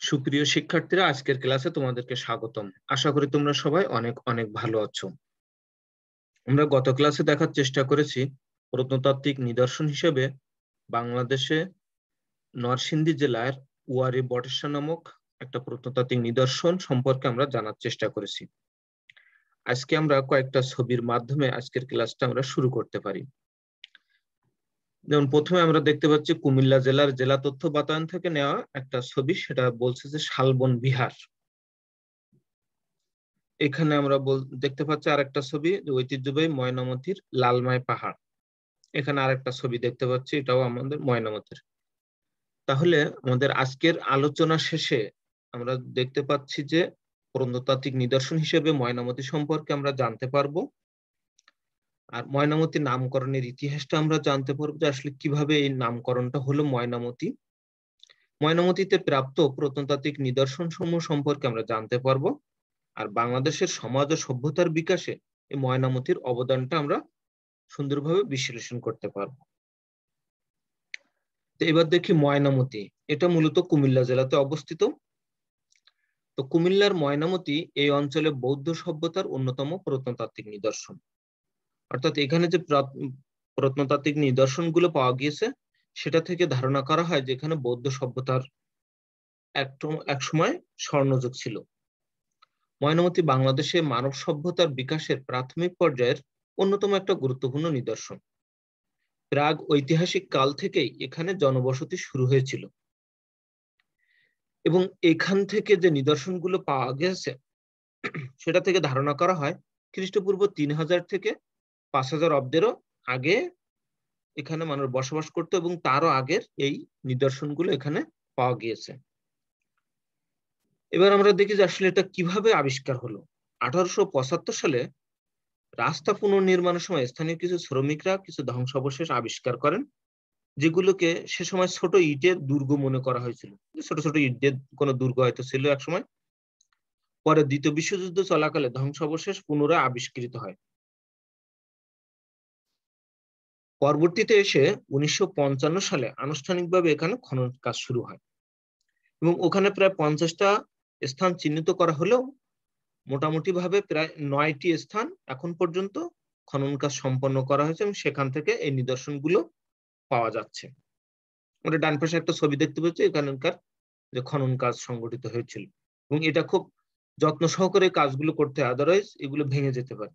সুপ্রিয় শিক্ষার্থীরা, আজকের ক্লাসে তোমাদেরকে স্বাগতম। আশা করি তোমরা সবাই অনেক অনেক ভালো আছো। আমরা গত ক্লাসে দেখার চেষ্টা করেছি প্রত্নতাত্ত্বিক নিদর্শন হিসেবে বাংলাদেশে নরসিংদী জেলার ওয়ারী বটেশ্বর নামক একটা প্রত্নতাত্ত্বিক নিদর্শন সম্পর্কে আমরা জানার চেষ্টা করেছি। আজকে আমরা কয়েকটা ছবির মাধ্যমে আজকের ক্লাসটা আমরা শুরু করতে পারি। যেমন প্রথমে আমরা দেখতে পাচ্ছি কুমিল্লা জেলার জেলা তথ্য বাতায়ন থেকে নেওয়া একটা ছবি, সেটা বলছে যে শালবন বিহার। এখানে আমরা দেখতে পাচ্ছি আরেকটা ছবি, ঐতিহ্যবাহী ময়নামতির লালমাই পাহাড়। এখানে আরেকটা ছবি দেখতে পাচ্ছি, এটাও আমাদের ময়নামতির। তাহলে আমাদের আজকের আলোচনা শেষে আমরা দেখতে পাচ্ছি যে প্রত্নতাত্ত্বিক নিদর্শন হিসেবে ময়নামতি সম্পর্কে আমরা জানতে পারবো, আর ময়নামতি নামকরণের ইতিহাসটা আমরা জানতে পারবো যে আসলে কিভাবে এই নামকরণটা হলো ময়নামতি। ময়নামতিতে প্রাপ্ত প্রত্নতাত্ত্বিক নিদর্শন সমূহ সম্পর্কে আমরা জানতে পারবো, আর বাংলাদেশের সমাজ ও সভ্যতার বিকাশে এই ময়নামতির অবদানটা আমরা সুন্দরভাবে বিশ্লেষণ করতে পারবো। তো এবার দেখি ময়নামতি, এটা মূলত কুমিল্লা জেলাতে অবস্থিত। তো কুমিল্লার ময়নামতি এই অঞ্চলে বৌদ্ধ সভ্যতার অন্যতম প্রত্নতাত্ত্বিক নিদর্শন। অর্থাৎ এখানে যে প্রত্নতাত্ত্বিক নিদর্শনগুলো পাওয়া গিয়েছে সেটা থেকে ধারণা করা হয় যে এখানে বৌদ্ধ সভ্যতার এক সময় স্বর্ণযুগ ছিল। ময়নামতি বাংলাদেশে মানব সভ্যতার বিকাশের প্রাথমিক পর্যায়ের অন্যতম একটা গুরুত্বপূর্ণ নিদর্শন। প্রাগ ঐতিহাসিক কাল থেকেই এখানে জনবসতি শুরু হয়েছিল, এবং এখান থেকে যে নিদর্শনগুলো পাওয়া গেছে সেটা থেকে ধারণা করা হয় খ্রিস্টপূর্ব 3000 থেকে 5000 অব্দেরও আগে এখানে মানুষ বসবাস করত, এবং তারও আগের এই নিদর্শনগুলো এখানে পাওয়া গিয়েছে। এবার আমরা দেখি যে আসলে এটা কিভাবে আবিষ্কার হলো। 1875 সালে রাস্তা পুনর্নির্মাণের সময় স্থানীয় কিছু শ্রমিকরা কিছু ধ্বংসাবশেষ আবিষ্কার করেন, যেগুলোকে সে সময় ছোট ইটের দুর্গ মনে করা হয়েছিল। ছোট ছোট ইট দিয়ে কোনো দুর্গ হয়তো ছিল এক সময়। পরে দ্বিতীয় বিশ্বযুদ্ধ চলাকালে ধ্বংসাবশেষ পুনরায় আবিষ্কৃত হয়। পরবর্তীতে এসে 1955 সালে আনুষ্ঠানিকভাবে এখানে খনন কাজ শুরু হয়, এবং ওখানে প্রায় 50টা স্থান চিহ্নিত করা হলেও মোটামুটি ভাবে প্রায় 9টি স্থান এখন পর্যন্ত খনন কাজ সম্পন্ন করা হয়েছে, এবং সেখান থেকে এই নিদর্শনগুলো পাওয়া যাচ্ছে। আমরা ডান পাশে একটা ছবি দেখতে পাচ্ছি এখানকার যে খনন কাজ সংগঠিত হয়েছিল, এবং এটা খুব যত্ন সহকারে কাজগুলো করতে হয়, আদারওয়াইজ এগুলো ভেঙে যেতে পারে।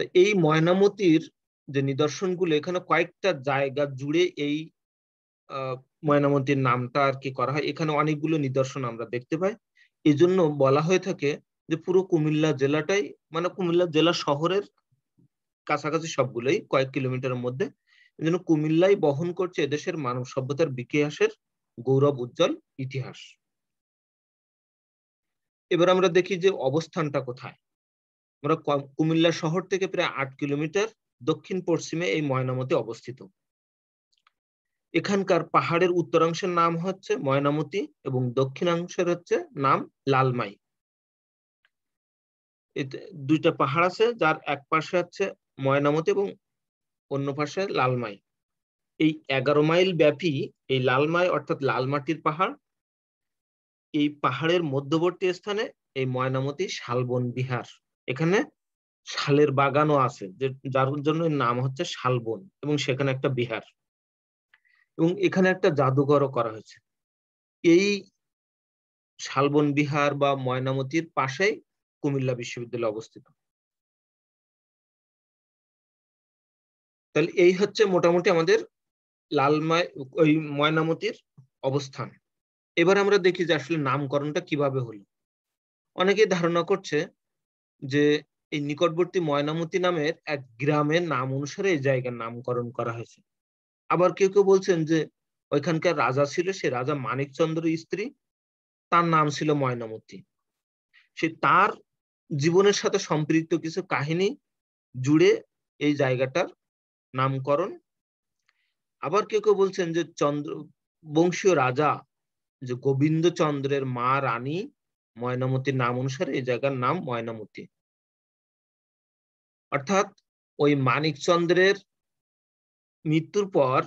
তো এই ময়নামতির যে নিদর্শনগুলো এখানে কয়েকটা জায়গা জুড়ে এই ময়নামতির নামটা আর কি করা হয়, এখানে অনেকগুলো নিদর্শন আমরা দেখতে পাই। এই জন্য বলা হয়ে থাকে যে পুরো কুমিল্লা জেলাটাই, মানে কুমিল্লা জেলা শহরের কাছাকাছি সবগুলোই কয়েক কিলোমিটারের মধ্যে, এই জন্য কুমিল্লাই বহন করছে এদেশের মানব সভ্যতার বিকাশের গৌরব উজ্জ্বল ইতিহাস। এবার আমরা দেখি যে অবস্থানটা কোথায়। আমরা কুমিল্লা শহর থেকে প্রায় 8 কিলোমিটার দক্ষিণ পশ্চিমে এই ময়নামতি অবস্থিত। এখানকার পাহাড়ের উত্তরাংশের নাম হচ্ছে ময়নামতি এবং দক্ষিণাংশের হচ্ছে নাম লালমাই। এতে দুইটা পাহাড় আছে, যার এক পাশে হচ্ছে ময়নামতি এবং অন্য পাশে লালমাই। এই 11 মাইল ব্যাপী এই লালমাই অর্থাৎ লালমাটির পাহাড়, এই পাহাড়ের মধ্যবর্তী স্থানে এই ময়নামতি শালবন বিহার। এখানে শালের বাগানও আছে, যার জন্য নাম হচ্ছে শালবন, এবং সেখানে একটা বিহার, এবং এখানে একটা জাদুঘরও করা হয়েছে। এই শালবন বিহার বা ময়নামতির পাশেই কুমিল্লা বিশ্ববিদ্যালয় অবস্থিত। তাহলে এই হচ্ছে মোটামুটি আমাদের লালমাই ওই ময়নামতির অবস্থান। এবার আমরা দেখি যে আসলে নামকরণটা কিভাবে হলো। অনেকেই ধারণা করছে যে এই নিকটবর্তী ময়নামতি নামের এক গ্রামের নাম অনুসারে এই জায়গার নামকরণ করা হয়েছে। আবার কেউ কেউ বলছেন যে ওইখানকার রাজা ছিল, সে রাজা মানিকচন্দ্রের স্ত্রী, তার নাম ছিল ময়নামতি। সে তার জীবনের সাথে সম্পৃক্ত কিছু কাহিনী জুড়ে এই জায়গাটার নামকরণ। আবার কেউ কেউ বলছেন যে চন্দ্র বংশীয় রাজা যে গোবিন্দচন্দ্রের মা রানী ময়নামতির নাম অনুসারে এই জায়গার নাম ময়নামতি। অর্থাৎ ওই মানিকচন্দ্রের মৃত্যুর পর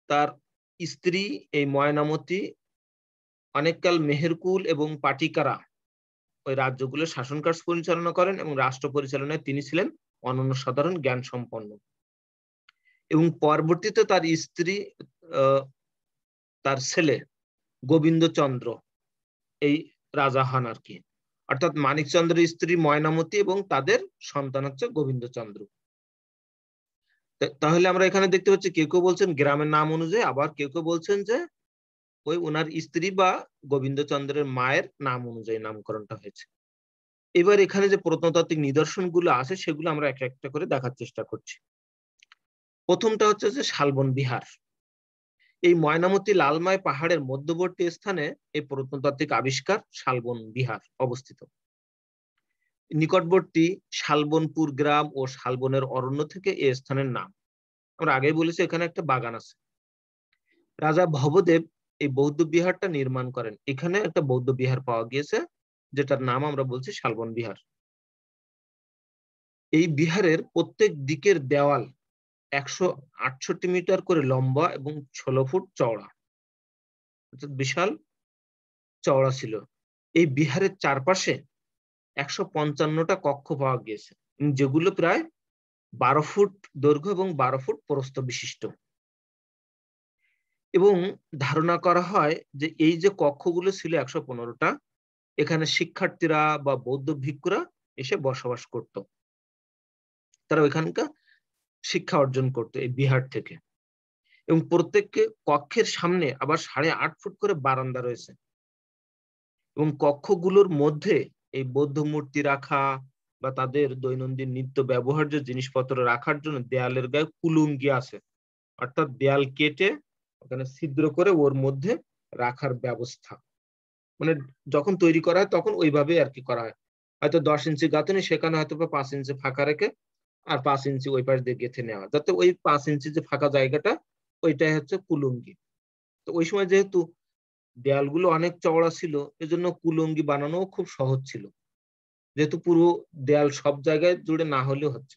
তার স্ত্রী এই ময়নামতি অনেককাল মেহেরকুল এবং পাটিকারা ওই রাজ্যগুলো শাসন কাজ পরিচালনা করেন এবং রাষ্ট্র পরিচালনায় তিনি ছিলেন অনন্য সাধারণ জ্ঞান সম্পন্ন। এবং পরবর্তীতে তার স্ত্রী তার ছেলে গোবিন্দচন্দ্র এই রাজা হন আর কি। অর্থাৎ মানিকচন্দ্রের স্ত্রী ময়নামতি এবং তাদের সন্তান হচ্ছে গোবিন্দচন্দ্র। তাহলে আমরা এখানে দেখতে পাচ্ছি কেউ কেউ বলছেন গ্রামের নাম অনুযায়ী, আবার কেউ কেউ বলছেন যে ওই ওনার স্ত্রী বা গোবিন্দচন্দ্রের মায়ের নাম অনুযায়ী নামকরণটা হয়েছে। এবার এখানে যে প্রত্নতাত্ত্বিক নিদর্শনগুলো আছে সেগুলো আমরা একটা একটা করে দেখার চেষ্টা করছি। প্রথমটা হচ্ছে যে শালবন বিহার। এই ময়নামতি লালমাই পাহাড়ের মধ্যবর্তী স্থানে এই প্রত্নতাত্ত্বিক আবিষ্কার শালবন বিহার অবস্থিত। নিকটবর্তী শালবনপুর গ্রাম ও শালবনের অরণ্য থেকে এই স্থানের নাম। আমরা আগেই বলেছি এখানে একটা বাগান আছে। রাজা ভবদেব এই বৌদ্ধ বিহারটা নির্মাণ করেন। এখানে একটা বৌদ্ধ বিহার পাওয়া গিয়েছে যেটার নাম আমরা বলছি শালবন বিহার। এই বিহারের প্রত্যেক দিকের দেওয়াল 168 মিটার করে লম্বা এবং 16 ফুট চওড়া, অর্থাৎ বিশাল চওড়া ছিল। এই বিহারের চারপাশে 155টা কক্ষ পাওয়া গিয়েছে, যেগুলো প্রায় 12 ফুট দৈর্ঘ্য এবং 12 ফুট প্রস্থ বিশিষ্ট। এবং ধারণা করা হয় যে এই যে কক্ষগুলো ছিল 115টা, এখানে শিক্ষার্থীরা বা বৌদ্ধ ভিক্ষুরা এসে বসবাস করত। তারা ওইখানকার শিক্ষা অর্জন করতো এই বিহার থেকে। এবং প্রত্যেক কক্ষের সামনে আবার 8.5 ফুট করে বারান্দা রয়েছে। এবং কক্ষগুলোর মধ্যে এই বৌদ্ধ মূর্তি রাখা বা তাদের দৈনন্দিন নিত্য ব্যবহার্য জিনিসপত্র রাখার জন্য দেয়ালের গায়ে কুলুঙ্গি আছে, অর্থাৎ দেয়াল কেটে ওখানে ছিদ্র করে ওর মধ্যে রাখার ব্যবস্থা। মানে যখন তৈরি করা হয় তখন ওইভাবে আর কি করা হয়। হয়তো 10 ইঞ্চি গাঁথনি, সেখানে হয়তো 5 ইঞ্চি ফাঁকা রেখে আর 5 ইঞ্চি ওই পাশ দিয়ে গেঁথে নেওয়া, যাতে ওই 5 ইঞ্চি যে ফাঁকা জায়গাটা ওইটাই হচ্ছে কুলুঙ্গি। তো ওই সময় যেহেতু দেয়ালগুলো অনেক চওড়া ছিল, এজন্য কুলুঙ্গি বানানো খুব সহজ ছিল, যেহেতু পুরো দেয়াল সব জায়গায় জুড়ে না হলেও হচ্ছে।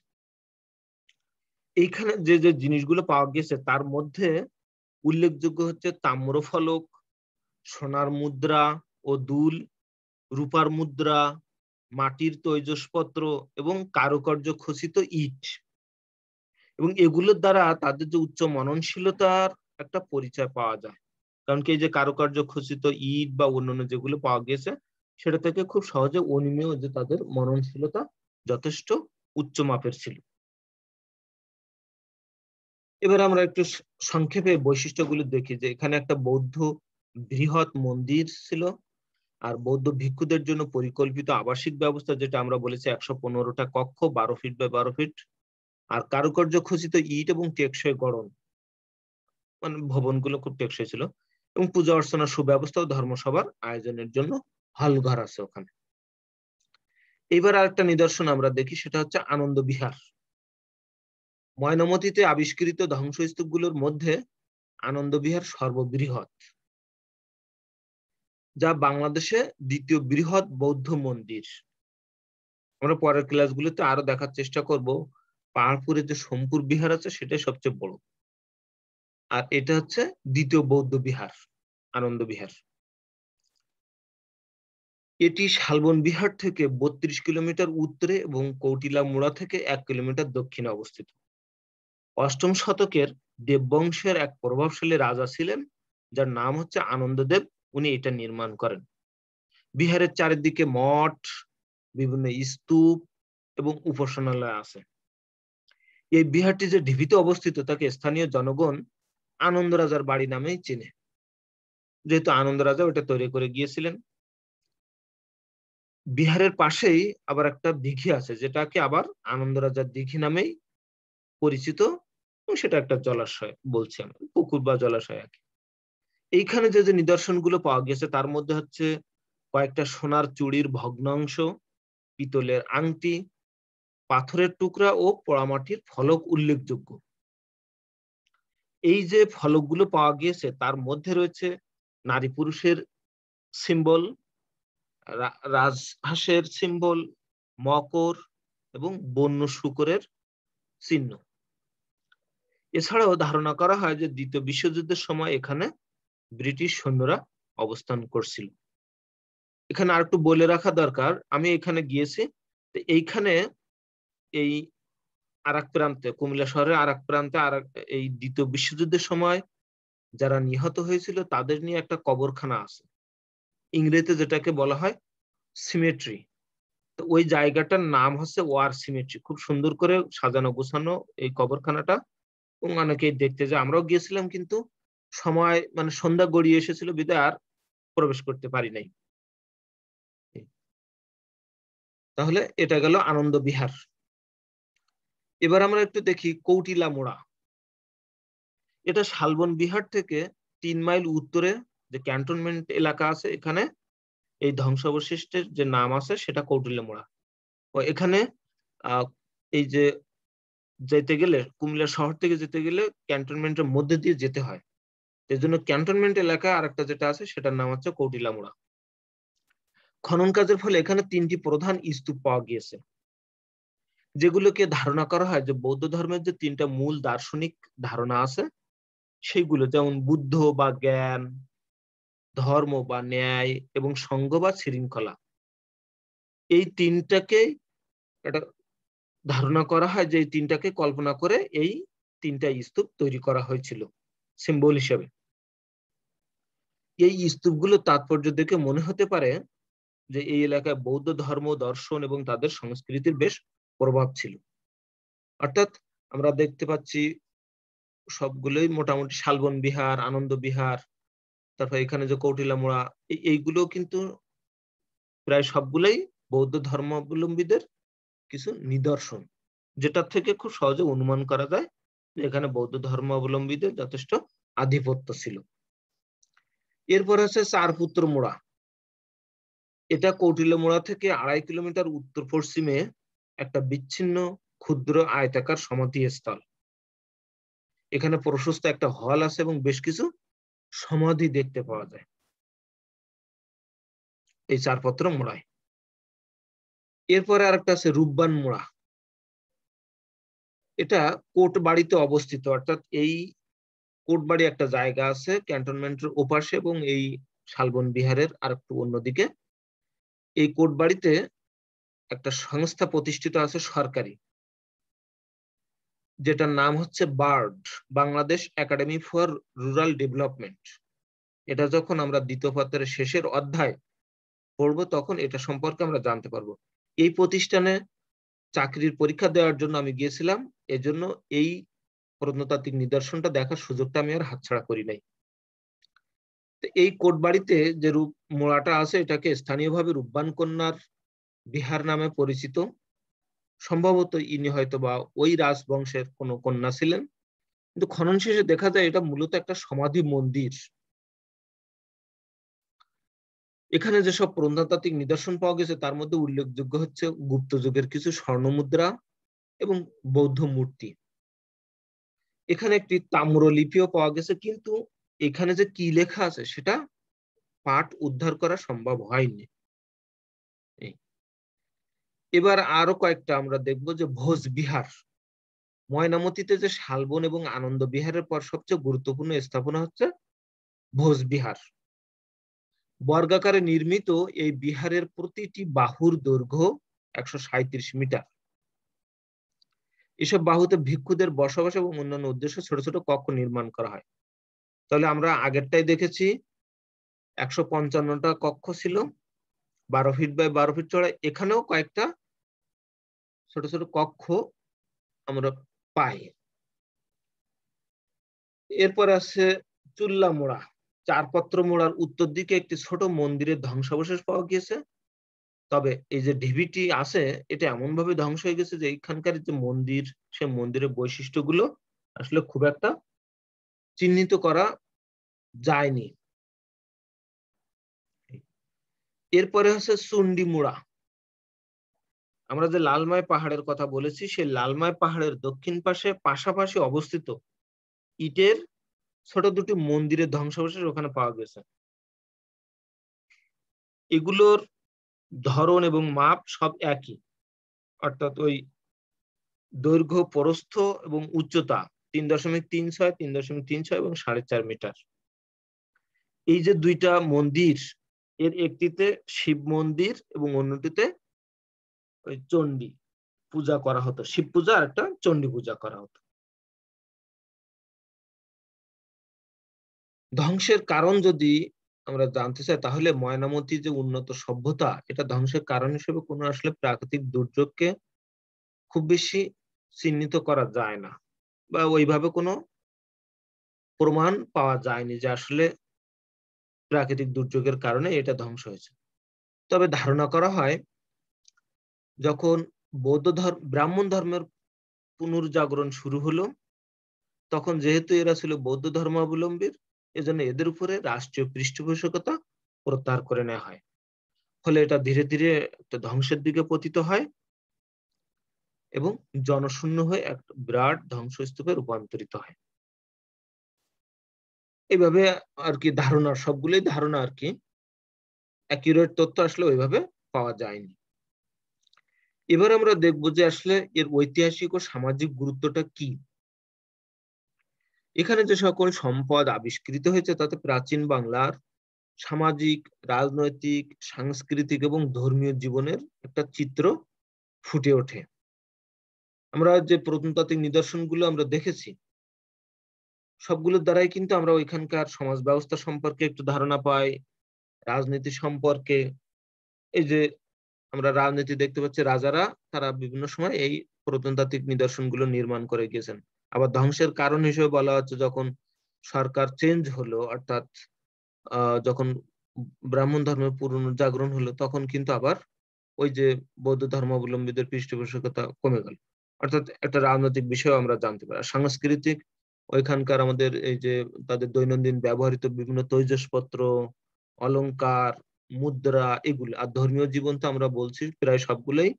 এইখানে যে যে জিনিসগুলো পাওয়া গেছে তার মধ্যে উল্লেখযোগ্য হচ্ছে তাম্রফলক, সোনার মুদ্রা ও দুল, রূপার মুদ্রা, মাটির তৈজসপত্র এবং কারুকার্য খচিত ইট। এবং এগুলোর দ্বারা তাদের যে উচ্চ মননশীলতার একটা পরিচয় পাওয়া যায়। কারণ কি এই যে কারুকার্য খচিত ইট বা অন্যান্য যেগুলো পাওয়া গেছে সেটা থেকে খুব সহজে অনুমেয় যে তাদের মননশীলতা যথেষ্ট উচ্চ মাপের ছিল। এবার আমরা একটু সংক্ষেপে বৈশিষ্ট্যগুলো দেখি যে এখানে একটা বৌদ্ধ বৃহৎ মন্দির ছিল, আর বৌদ্ধ ভিক্ষুদের জন্য পরিকল্পিত আবাসিক ব্যবস্থা, যেটা আমরা বলেছি 115টা কক্ষ 12 ফিট বাই 12 ফিট, আর কারুকার্য খচিত ইট এবং টেকসই গড়ন, মানে ভবনগুলো খুব টেকসই ছিল। এবং পূজা অর্চনার সুব্যবস্থা ও ধর্মসভার আয়োজনের জন্য হল ঘর আছে ওখানে। এবার আরেকটা নিদর্শন আমরা দেখি, সেটা হচ্ছে আনন্দ বিহার। ময়নামতিতে আবিষ্কৃত ধ্বংসস্তূপগুলোর মধ্যে আনন্দ বিহার সর্ববৃহৎ, যা বাংলাদেশে দ্বিতীয় বৃহৎ বৌদ্ধ মন্দির। আমরা পরের ক্লাসগুলোতে আরো দেখার চেষ্টা করব। পাহাড়পুরে যে সোমপুর বিহার আছে সেটাই সবচেয়ে বড়, আর এটা হচ্ছে দ্বিতীয় বৌদ্ধ বিহার, আনন্দ বিহার। এটি শালবন বিহার থেকে 32 কিলোমিটার উত্তরে এবং কৌটিলা মুড়া থেকে 1 কিলোমিটার দক্ষিণে অবস্থিত। 8ম শতকের দেববংশের এক প্রভাবশালী রাজা ছিলেন, যার নাম হচ্ছে আনন্দদেব। উনি এটা নির্মাণ করেন। বিহারের চারিদিকে মঠ, বিভিন্ন স্তূপ এবং উপাসনালয় আছে। এই বিহারটি যে ঢিবিতে অবস্থিত তাকে স্থানীয় জনগণ আনন্দ রাজার বাড়ি নামেই চেনে, যেহেতু আনন্দ রাজা ওটা তৈরি করে গিয়েছিলেন। বিহারের পাশেই আবার একটা দিঘি আছে, যেটাকে আবার আনন্দ রাজার দিঘি নামেই পরিচিত, এবং সেটা একটা জলাশয় বলছি আমরা, পুকুর বা জলাশয় আর কি। এইখানে যে যে নিদর্শনগুলো পাওয়া গেছে তার মধ্যে হচ্ছে কয়েকটা সোনার চুড়ির ভগ্নাংশ, পিতলের আংটি, পাথরের টুকরা ও পোড়ামাটির ফলক উল্লেখযোগ্য। এই যে ফলকগুলো পাওয়া গিয়েছে তার মধ্যে রয়েছে নারী পুরুষের সিম্বল, রাজহাঁসের সিম্বল, মকর এবং বন্য শূকরের চিহ্ন। এছাড়াও ধারণা করা হয় যে দ্বিতীয় বিশ্বযুদ্ধের সময় এখানে ব্রিটিশ সৈন্যরা অবস্থান করছিল। এখানে আর একটু বলে রাখা দরকার, আমি এখানে গিয়েছি, তো এইখানে এই আরেক প্রান্তে, কুমিল্লা শহরের আরেক প্রান্তে এই দ্বিতীয় বিশ্বযুদ্ধের সময় যারা নিহত হয়েছিল তাদের নিয়ে একটা কবরখানা আছে, ইংরেজিতে যেটাকে বলা হয় সিমেট্রি। তো ওই জায়গাটার নাম হচ্ছে ওয়ার সিমেট্রি। খুব সুন্দর করে সাজানো গোছানো এই কবরখানাটা, এবং অনেকেই দেখতে যায়। আমরাও গিয়েছিলাম, কিন্তু সময় মানে সন্ধ্যা গড়িয়ে এসেছিল বিধায় আর প্রবেশ করতে পারি নাই। তাহলে এটা গেল আনন্দ বিহার। এবার আমরা একটু দেখি কৌটিলা মোড়া। এটা শালবন বিহার থেকে ৩ মাইল উত্তরে যে ক্যান্টনমেন্ট এলাকা আছে, এখানে এই ধ্বংসাবশিষ্টের যে নাম আছে সেটা কৌটিল্য মোড়া। ও এখানে আহ এই যে যেতে গেলে, কুমিল্লা শহর থেকে যেতে গেলে ক্যান্টনমেন্টের মধ্যে দিয়ে যেতে হয়। এই জন্য ক্যান্টনমেন্ট এলাকা আরেকটা যেটা আছে সেটার নাম হচ্ছে কৌটিলা মোড়া। খনন কাজের ফলে এখানে ৩টি প্রধান স্তূপ পাওয়া গিয়েছে, যেগুলোকে ধারণা করা হয় যে বৌদ্ধ ধর্মের যে ৩টা মূল দার্শনিক ধারণা আছে সেইগুলো, যেমন বুদ্ধ বা জ্ঞান, ধর্ম বা ন্যায়, এবং সংঘ বা শৃঙ্খলা, এই ৩টাকে একটা ধারণা করা হয় যে এই ৩টাকে কল্পনা করে এই ৩টা স্তূপ তৈরি করা হয়েছিল সিম্বল হিসেবে। এই স্তূপগুলো তাৎপর্য দেখে মনে হতে পারে যে এই এলাকায় বৌদ্ধ ধর্ম, দর্শন এবং তাদের সংস্কৃতির বেশ প্রভাব ছিল। অর্থাৎ আমরা দেখতে পাচ্ছি সবগুলোই মোটামুটি শালবন বিহার, আনন্দ বিহার, তারপর এখানে যে কৌটিলা মোড়া, এইগুলো কিন্তু প্রায় সবগুলোই বৌদ্ধ ধর্মাবলম্বীদের কিছু নিদর্শন, যেটা থেকে খুব সহজে অনুমান করা যায় যে এখানে বৌদ্ধ ধর্মাবলম্বীদের যথেষ্ট আধিপত্য ছিল। এরপর আছে চারপুত্র মোড়া। এটা কৌটিল্য মোড়া থেকে ২.৫ কিলোমিটার উত্তর পশ্চিমে একটা বিচ্ছিন্ন ক্ষুদ্র আয়তাকার সমাধি স্থল। এখানে প্রশস্ত একটা হল আছে এবং বেশ কিছু সমাধি দেখতে পাওয়া যায় এই চারপত্র মোড়ায়। এরপরে আরেকটা আছে রূপবান মোড়া। এটা কোটবাড়িতে অবস্থিত, অর্থাৎ এই কোটবাড়ি একটা জায়গা আছে ক্যান্টনমেন্টের ওপাশে এবং এই শালবন বিহারের আর একটু অন্যদিকে। এই কোটবাড়িতে একটা সংস্থা প্রতিষ্ঠিত আছে সরকারি, যেটার নাম হচ্ছে bird, Bangladesh academy for rural development. এটা যখন আমরা দ্বিতীয় পত্রের শেষের অধ্যায় পড়বো তখন এটা সম্পর্কে আমরা জানতে পারবো। এই প্রতিষ্ঠানে চাকরির পরীক্ষা দেওয়ার জন্য আমি গিয়েছিলাম, এজন্য এই প্রত্নতাত্ত্বিক নিদর্শনটা দেখার সুযোগটা আমি আর হাতছাড়া করি নাই। এই কোটবাড়িতে যে রূপ মোড়াটা আছে এটাকে স্থানীয়ভাবে রূপবান কন্যার বিহার নামে পরিচিত। সম্ভবত ইনি হয়তো বা ওই রাজবংশের কোনো কন্যা ছিলেন, কিন্তু খনন শেষে দেখা যায় এটা মূলত একটা সমাধি মন্দির। এখানে যেসব প্রত্নতাত্ত্বিক নিদর্শন পাওয়া গেছে তার মধ্যে উল্লেখযোগ্য হচ্ছে গুপ্ত যুগের কিছু স্বর্ণমুদ্রা এবং বৌদ্ধ মূর্তি। এখানে একটি তাম্রলিপিও পাওয়া গেছে, কিন্তু এখানে যে কি লেখা আছে সেটা পাঠ উদ্ধার করা সম্ভব হয়নি। এবার আরো কয়েকটা আমরা দেখবো যে ভোজ বিহার। ময়নামতিতে যে শালবন এবং আনন্দ বিহারের পর সবচেয়ে গুরুত্বপূর্ণ স্থাপনা হচ্ছে ভোজ বিহার। বর্গাকারে নির্মিত এই বিহারের প্রতিটি বাহুর দৈর্ঘ্য ১৩৭ মিটার। এসব বাহুতে ভিক্ষুদের বসবাস এবং অন্যান্য উদ্দেশ্যে ছোট ছোট কক্ষ নির্মাণ করা হয়। তাহলে আমরা আগেরটাই দেখেছি ১৫৫টা কক্ষ ছিল, ১২ ফিট বাই ১২ ফিট চড়া। এখানেও কয়েকটা ছোট ছোট কক্ষ আমরা পাই। এরপর আছে চুল্লা মোড়া। চারপত্র মোড়ার উত্তর দিকে একটি ছোট মন্দিরের ধ্বংসাবশেষ পাওয়া গিয়েছে। তবে এই যে ঢিবিটি আছে এটা এমন ভাবে ধ্বংস হয়ে গেছে যে এখানকার যে মন্দির, সে মন্দিরের বৈশিষ্ট্যগুলো আসলে খুব একটা চিহ্নিত করা যায়নি। এরপরে হচ্ছে চুন্ডি মোড়া। আমরা যে লালমাই পাহাড়ের কথা বলেছি সেই লালমাই পাহাড়ের দক্ষিণ পাশে পাশাপাশি অবস্থিত ইটের ছোট দুটি মন্দিরের ধ্বংসাবশেষ ওখানে পাওয়া গেছে। এগুলোর ধরন এবং মাপ সব একই, অর্থাৎ ওই দৈর্ঘ্য, প্রস্থ এবং উচ্চতা 3.36, 3.36 এবং 4.5 মিটার। এই যে দুইটা মন্দির, এর একটিতে শিব মন্দির এবং অন্যটিতে ওই চণ্ডী পূজা করা হতো, শিব পূজা আর একটা চণ্ডী পূজা করা হতো। ধ্বংসের কারণ যদি আমরা জানতে চাই, তাহলে ময়নামতি যে উন্নত সভ্যতা, এটা ধ্বংসের কারণ হিসেবে কোনো আসলে প্রাকৃতিক দুর্যোগকে খুব বেশি চিহ্নিত করা যায় না, বা ওইভাবে কোনো প্রমাণ পাওয়া যায়নি যে আসলে প্রাকৃতিক দুর্যোগের কারণে এটা ধ্বংস হয়েছে। তবে ধারণা করা হয়, যখন ব্রাহ্মণ ধর্মের পুনর্জাগরণ শুরু হলো, তখন যেহেতু এরা ছিল বৌদ্ধ ধর্মাবলম্বীর, এজন্য এদের উপরে রাষ্ট্রীয় পৃষ্ঠপোষকতা প্রত্যাহার করে নেওয়া হয়। ফলে এটা ধীরে ধীরে একটা ধ্বংসের দিকে পতিত হয় এবং জনশূন্য হয়ে একটা বিরাট ধ্বংসস্তূপে রূপান্তরিত হয়। এইভাবে আর কি ধারণা, সবগুলোই ধারণা আর কি, অ্যাকুরেট তথ্য আসলে ওইভাবে পাওয়া যায়নি। এবার আমরা দেখব যে আসলে এর ঐতিহাসিক ও সামাজিক গুরুত্বটা কি। এখানে যে সকল সম্পদ আবিষ্কৃত হয়েছে, তাতে প্রাচীন বাংলার সামাজিক, রাজনৈতিক, সাংস্কৃতিক এবং ধর্মীয় জীবনের একটা চিত্র ফুটে ওঠে। আমরা যে প্রত্নতাত্ত্বিক নিদর্শনগুলো আমরা দেখেছি, সবগুলোর দ্বারাই কিন্তু আমরা ওইখানকার সমাজ ব্যবস্থা সম্পর্কে একটু ধারণা পাই, রাজনীতি সম্পর্কে। এই যে আমরা রাজনীতি দেখতে পাচ্ছি, রাজারা তারা বিভিন্ন সময় এই প্রত্নতাত্ত্বিক নিদর্শনগুলো নির্মাণ করে গেছেন। আবার ধ্বংসের কারণ হিসেবে বলা হচ্ছে, যখন সরকার চেঞ্জ হলো, অর্থাৎ যখন ব্রাহ্মণ ধর্মের পুনর্জাগরণ হলো, তখন কিন্তু আবার ওই যে বৌদ্ধ ধর্মাবলম্বীদের পৃষ্ঠপোষকতা কমে গেল। অর্থাৎ একটা রাজনৈতিক বিষয় আমরা জানতে পারি। আর সাংস্কৃতিক, ওইখানকার আমাদের এই যে তাদের দৈনন্দিন ব্যবহৃত বিভিন্ন তৈজসপত্র, অলংকার, মুদ্রা, এগুলো। আর ধর্মীয় জীবন তো আমরা বলছি প্রায় সবগুলোই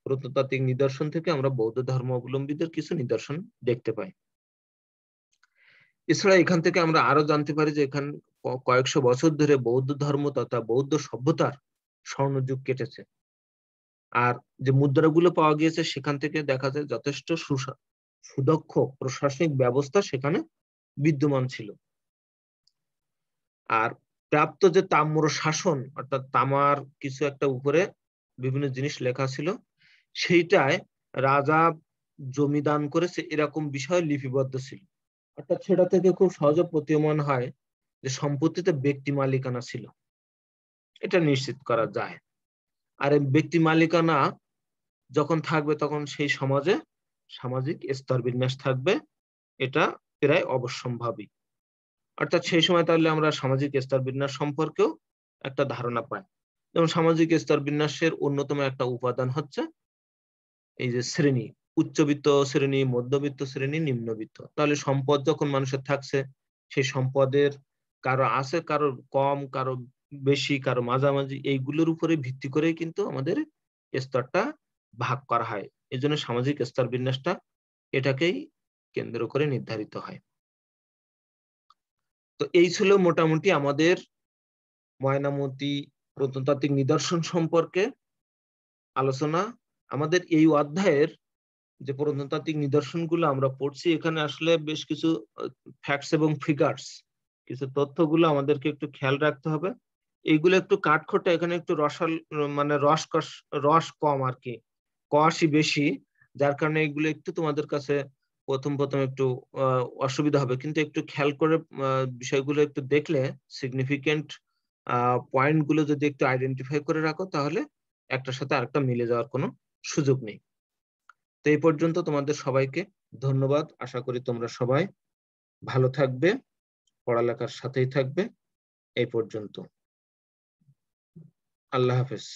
প্রত্নতাত্ত্বিক নিদর্শন থেকে আমরা বৌদ্ধ ধর্মাবলম্বীদের কিছু নিদর্শন দেখতে পাই। এছাড়া এখান থেকে আমরা আরো জানতে পারি যে এখান কয়েকশো বছর ধরে বৌদ্ধ ধর্ম তথা বৌদ্ধ সভ্যতার স্বর্ণযুগ কেটেছে। আর যে মুদ্রাগুলো পাওয়া গিয়েছে, সেখান থেকে দেখা যায় যথেষ্ট সুদক্ষ প্রশাসনিক ব্যবস্থা সেখানে বিদ্যমান ছিল। আর প্রাপ্ত যে তাম্র শাসন, অর্থাৎ তামার কিছু একটা উপরে বিভিন্ন জিনিস লেখা ছিল, সেইটায় রাজা জমি দান করেছে এরকম বিষয় লিপিবদ্ধ ছিল। অর্থাৎ সেটা থেকে খুব সহজে প্রতীয়মান হয় যে সম্পত্তিতে ব্যক্তি মালিকানা ছিল, এটা নিশ্চিত করা যায়। আর এই ব্যক্তি মালিকানা যখন থাকবে, তখন সেই সমাজে সামাজিক স্তর বিন্যাস থাকবে, এটা প্রায় অবশ্যম্ভাবী। অর্থাৎ সেই সময় তাহলে আমরা সামাজিক স্তর বিন্যাস সম্পর্কেও একটা ধারণা পাই। যেমন সামাজিক স্তর বিন্যাসের অন্যতম একটা উপাদান হচ্ছে এই যে শ্রেণী, উচ্চবিত্ত শ্রেণী, মধ্যবিত্ত শ্রেণী, নিম্নবিত্ত। তাহলে সম্পদ যখন মানুষের থাকছে, সেই সম্পদের কারো আছে, কারো কম, কারো বেশি, কারো মাঝামাঝি, এইগুলোর উপরে ভিত্তি করেই কিন্তু আমাদের স্তরটা ভাগ করা হয়। এই জন্য সামাজিক স্তর বিন্যাসটা এটাকেই কেন্দ্র করে নির্ধারিত হয়। তো এই ছিল মোটামুটি আমাদের ময়নামতি প্রত্নতাত্ত্বিক নিদর্শন সম্পর্কে আলোচনা। আমাদের এই অধ্যায়ের যে প্রত্নতাত্ত্বিক নিদর্শনগুলো আমরা পড়ছি, এখানে আসলে বেশ কিছু ফ্যাক্টস এবং ফিগারস, কিছু তথ্যগুলো আমাদেরকে একটু খেয়াল রাখতে হবে। এইগুলো একটু কাঠখোট্টা, এখানে একটু মানে রস কম আর কি, কষই বেশি, যার কারণে এগুলো একটু তোমাদের কাছে প্রথম একটু অসুবিধা হবে। কিন্তু একটু খেয়াল করে বিষয়গুলো একটু দেখলে, সিগনিফিকেন্ট পয়েন্ট গুলো যদি একটু আইডেন্টিফাই করে রাখো, তাহলে একটার সাথে আরেকটা মিলে যাওয়ার কোনো সুযোগ নেই। তো এই পর্যন্ত তোমাদের সবাইকে ধন্যবাদ। আশা করি তোমরা সবাই ভালো থাকবে, পড়ালেখার সাথেই থাকবে। এই পর্যন্ত। আল্লাহ হাফেজ।